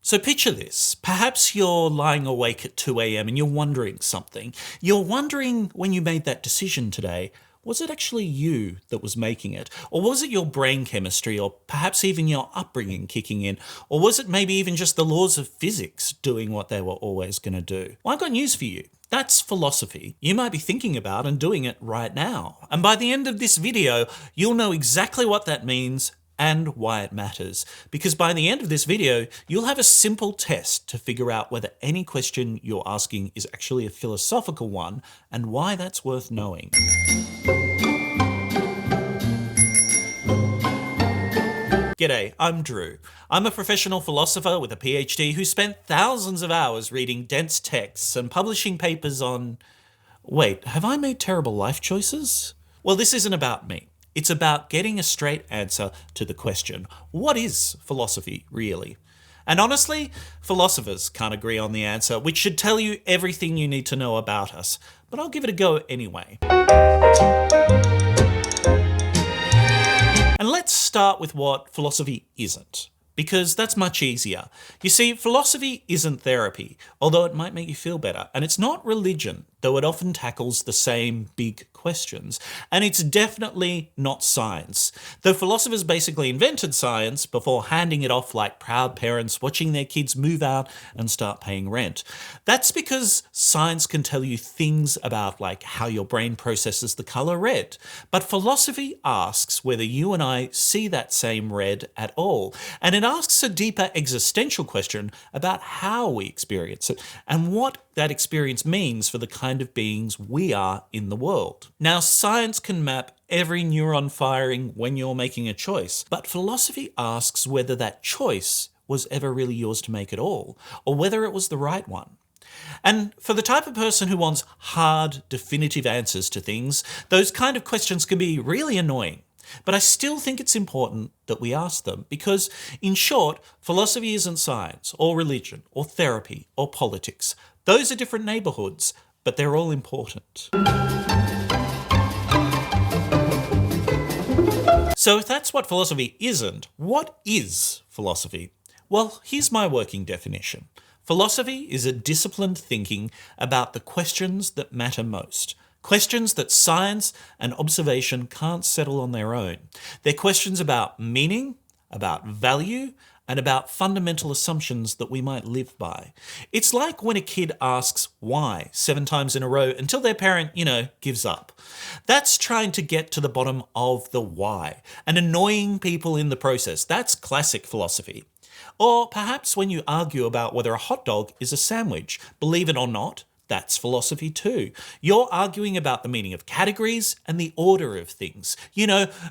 So picture this. Perhaps you're lying awake at 2 a.m. and you're wondering something. You're wondering when you made that decision today, was it actually you that was making it? Or was it your brain chemistry, or perhaps even your upbringing kicking in? Or was it maybe even just the laws of physics doing what they were always going to do? Well, I've got news for you. That's philosophy. You might be thinking about and doing it right now. And by the end of this video, you'll know exactly what that means and why it matters. Because by the end of this video, you'll have a simple test to figure out whether any question you're asking is actually a philosophical one and why that's worth knowing. G'day, I'm Drew. I'm a professional philosopher with a PhD who spent thousands of hours reading dense texts and publishing papers on... Wait, have I made terrible life choices? Well, this isn't about me. It's about getting a straight answer to the question, what is philosophy really? And honestly, philosophers can't agree on the answer, which should tell you everything you need to know about us. But I'll give it a go anyway. And let's start with what philosophy isn't, because that's much easier. You see, philosophy isn't therapy, although it might make you feel better. And it's not religion, though it often tackles the same big questions. And it's definitely not science, though philosophers basically invented science before handing it off like proud parents watching their kids move out and start paying rent. That's because science can tell you things about like how your brain processes the color red. But philosophy asks whether you and I see that same red at all. And it asks a deeper existential question about how we experience it and what that experience means for the kind of beings we are in the world. Now, science can map every neuron firing when you're making a choice, but philosophy asks whether that choice was ever really yours to make at all, or whether it was the right one. And for the type of person who wants hard, definitive answers to things, those kind of questions can be really annoying. But I still think it's important that we ask them because, in short, philosophy isn't science or religion or therapy or politics. Those are different neighborhoods, but they're all important. So if that's what philosophy isn't, what is philosophy? Well, here's my working definition. Philosophy is a disciplined thinking about the questions that matter most. Questions that science and observation can't settle on their own. They're questions about meaning, about value, and about fundamental assumptions that we might live by. It's like when a kid asks why 7 times in a row until their parent, gives up. That's trying to get to the bottom of the why and annoying people in the process. That's classic philosophy. Or perhaps when you argue about whether a hot dog is a sandwich. Believe it or not, that's philosophy too. You're arguing about the meaning of categories and the order of things.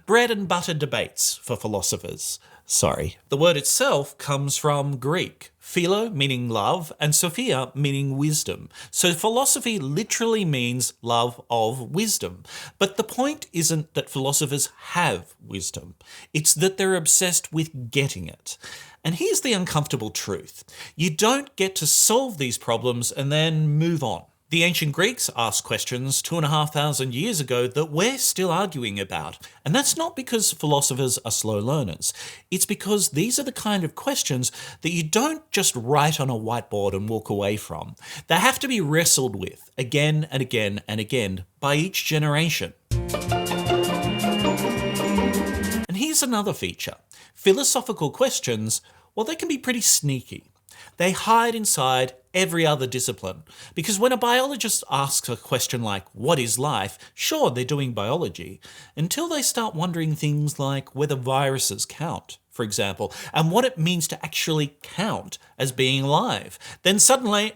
Bread and butter debates for philosophers. Sorry. The word itself comes from Greek. Philo meaning love and Sophia meaning wisdom. So philosophy literally means love of wisdom. But the point isn't that philosophers have wisdom. It's that they're obsessed with getting it. And here's the uncomfortable truth. You don't get to solve these problems and then move on. The ancient Greeks asked questions 2,500 years ago that we're still arguing about. And that's not because philosophers are slow learners. It's because these are the kind of questions that you don't just write on a whiteboard and walk away from. They have to be wrestled with again and again and again by each generation. And here's another feature. Philosophical questions, well, they can be pretty sneaky. They hide inside every other discipline. Because when a biologist asks a question like, what is life? Sure, they're doing biology. Until they start wondering things like whether viruses count, for example, and what it means to actually count as being alive. Then suddenly,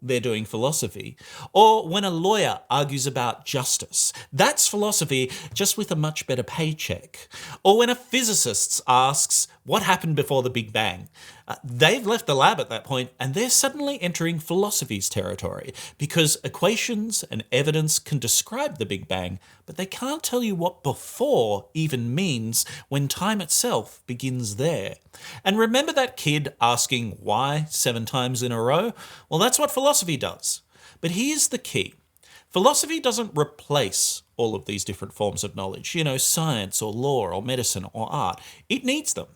they're doing philosophy. Or when a lawyer argues about justice. That's philosophy, just with a much better paycheck. Or when a physicist asks, what happened before the Big Bang? They've left the lab at that point and they're suddenly entering philosophy's territory because equations and evidence can describe the Big Bang, but they can't tell you what before even means when time itself begins there. And remember that kid asking why 7 times in a row? Well, that's what philosophy does. But here's the key. Philosophy doesn't replace all of these different forms of knowledge, science or law or medicine or art. It needs them.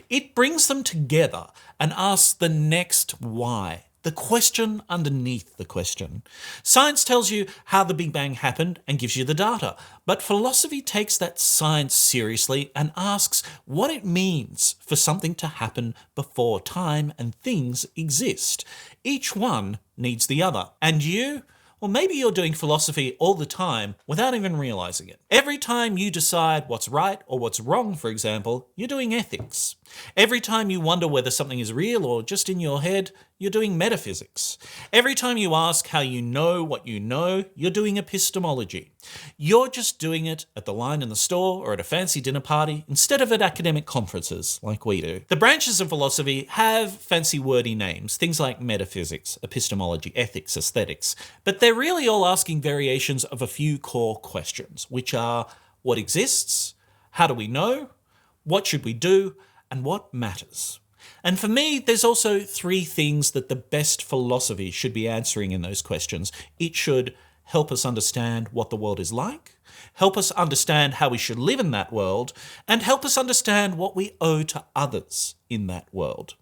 It brings them together and asks the next why, the question underneath the question. Science tells you how the Big Bang happened and gives you the data, but philosophy takes that science seriously and asks what it means for something to happen before time and things exist. Each one needs the other. And you? Well, maybe you're doing philosophy all the time without even realizing it. Every time you decide what's right or what's wrong, for example, you're doing ethics. Every time you wonder whether something is real or just in your head, you're doing metaphysics. Every time you ask how you know what you know, you're doing epistemology. You're just doing it at the line in the store or at a fancy dinner party instead of at academic conferences like we do. The branches of philosophy have fancy wordy names, things like metaphysics, epistemology, ethics, aesthetics, but they're really all asking variations of a few core questions, which are what exists, how do we know, what should we do, and what matters. And for me, there's also three things that the best philosophy should be answering in those questions. It should help us understand what the world is like, help us understand how we should live in that world, and help us understand what we owe to others in that world.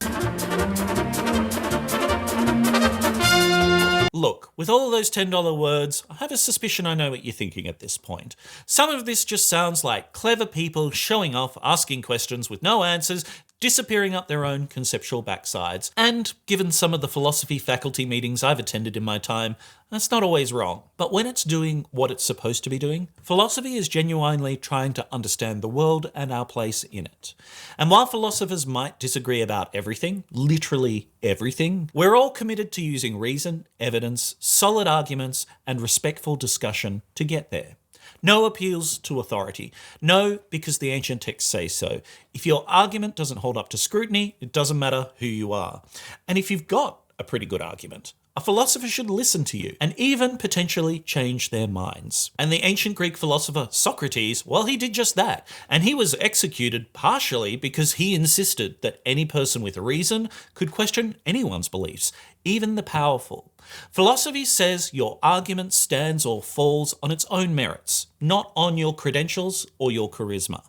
Look, with all of those $10 words, I have a suspicion I know what you're thinking at this point. Some of this just sounds like clever people showing off, asking questions with no answers, disappearing up their own conceptual backsides. And given some of the philosophy faculty meetings I've attended in my time, that's not always wrong. But when it's doing what it's supposed to be doing, philosophy is genuinely trying to understand the world and our place in it. And while philosophers might disagree about everything, literally everything, we're all committed to using reason, evidence, solid arguments, and respectful discussion to get there. No appeals to authority. No, because the ancient texts say so. If your argument doesn't hold up to scrutiny, it doesn't matter who you are. And if you've got a pretty good argument, a philosopher should listen to you and even potentially change their minds. And the ancient Greek philosopher Socrates, well, he did just that. And he was executed partially because he insisted that any person with reason could question anyone's beliefs, even the powerful. Philosophy says your argument stands or falls on its own merits, not on your credentials or your charisma.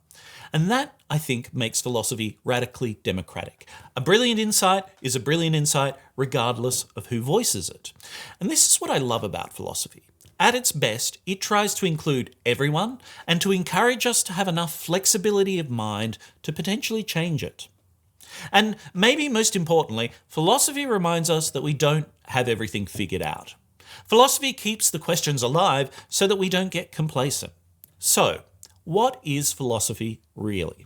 And that, I think, makes philosophy radically democratic. A brilliant insight is a brilliant insight regardless of who voices it. And this is what I love about philosophy. At its best, it tries to include everyone and to encourage us to have enough flexibility of mind to potentially change it. And maybe most importantly, philosophy reminds us that we don't have everything figured out. Philosophy keeps the questions alive so that we don't get complacent. So, what is philosophy really?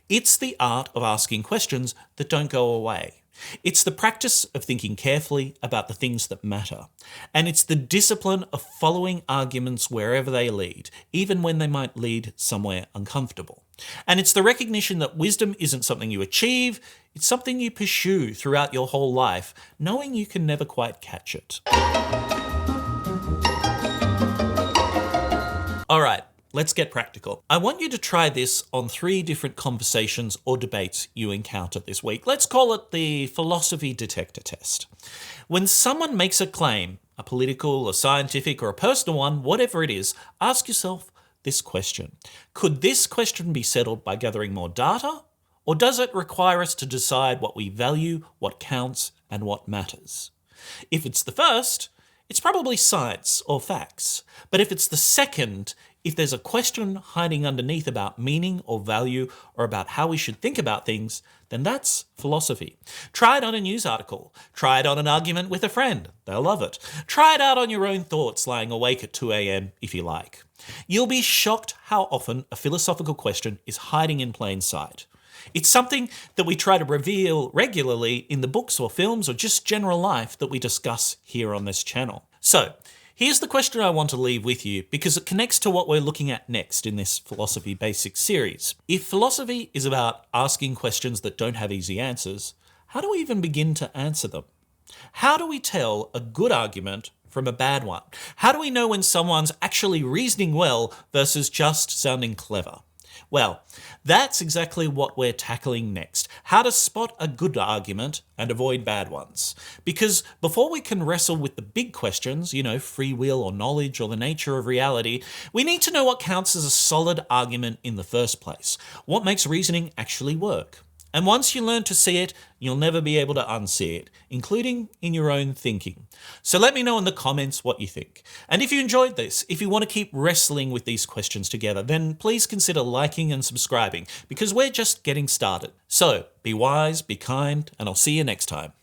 It's the art of asking questions that don't go away. It's the practice of thinking carefully about the things that matter. And it's the discipline of following arguments wherever they lead, even when they might lead somewhere uncomfortable. And it's the recognition that wisdom isn't something you achieve, it's something you pursue throughout your whole life, knowing you can never quite catch it. All right. Let's get practical. I want you to try this on 3 different conversations or debates you encounter this week. Let's call it the philosophy detector test. When someone makes a claim, a political, a scientific, or a personal one, whatever it is, ask yourself this question. Could this question be settled by gathering more data? Or does it require us to decide what we value, what counts, and what matters? If it's the first, it's probably science or facts. But if it's the second, if there's a question hiding underneath about meaning or value or about how we should think about things, then that's philosophy. Try it on a news article. Try it on an argument with a friend. They'll love it. Try it out on your own thoughts lying awake at 2 a.m. if you like. You'll be shocked how often a philosophical question is hiding in plain sight. It's something that we try to reveal regularly in the books or films or just general life that we discuss here on this channel. So, here's the question I want to leave with you because it connects to what we're looking at next in this Philosophy Basics series. If philosophy is about asking questions that don't have easy answers, how do we even begin to answer them? How do we tell a good argument from a bad one? How do we know when someone's actually reasoning well versus just sounding clever? Well, that's exactly what we're tackling next. How to spot a good argument and avoid bad ones. Because before we can wrestle with the big questions, free will or knowledge or the nature of reality, we need to know what counts as a solid argument in the first place. What makes reasoning actually work? And once you learn to see it, you'll never be able to unsee it, including in your own thinking. So let me know in the comments what you think. And if you enjoyed this, if you want to keep wrestling with these questions together, then please consider liking and subscribing, because we're just getting started. So be wise, be kind, and I'll see you next time.